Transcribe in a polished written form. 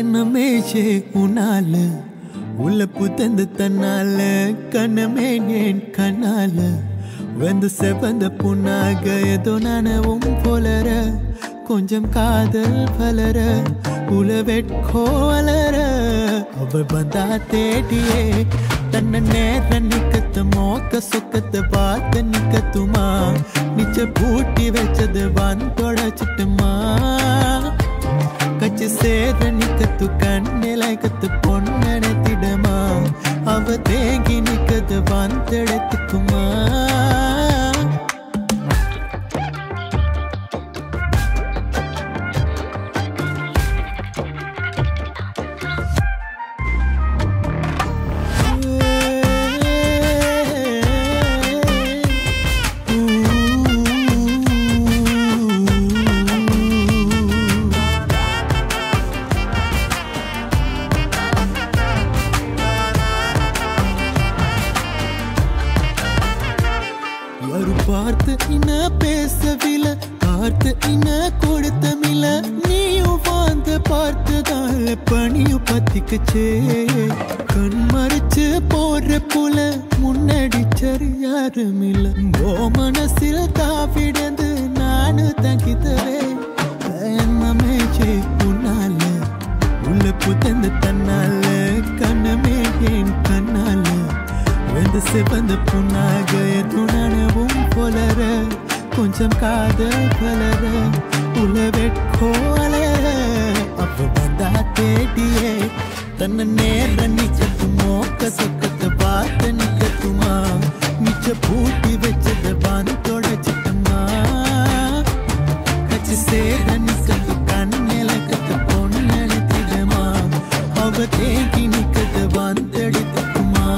என்னமேஷே உன்னால உள்ள புத்தந்து தன்னால கண்ணமே ஏன் கண்ணால வந்து செவந்த புண்ணாக ஏதோ நானவும் போலற கொஞ்சம் காதல் பலர உலவெட்கோ வளர அவள் வந்தா தேடியே தன்னை நேர நிக்கத்து மோக்க சொக்கத்தை பார்த்து நிக்கத்துமா நிச்ச பூட்டி வச்சது வன் தொடச்சிட்டுமா கச்சி சேர நிக்கத்து கண்ணில கத்து பொன்னடத்திடமா அவ தேங்கி நிக்கது வந்தெடுத்துக்குமா பார்த்து இன பேசவில்லை பார்த்து இன கொடுத்தமில்ல நீயும் வாழ்ந்து பார்த்ததால பணியும் பத்திக்கச்சே கண் மறைச்சு போற போல முன்னாடி சரியாரும் இல்ல ஓ மனசில் தாவிடந்து நானு தங்கித்தவே என்னமேச்சே உன்னால உள்ள புத்தந்து தன்னால கண்ணமே ஏன் கண்ணால வந்து சிவந்த புண்ணாக துணனவும் போலற கொஞ்சம் காதல் பலர உலவெட்கோ வளர அப்ப வந்தா தேடியே தன்னை நேர நிச்சத்து மோக்க சொக்கத்தை பார்த்து நிக்கத்துமா மிச்ச பூட்டி வச்சத வான் தொடச்சிட்டுமா கச்சி சேர நிக்கத்து கண்ணில கத்து பொண்ணு நினைத்திடமா அவ தேங்கி நிக்கத வந்தெடுத்துக்குமா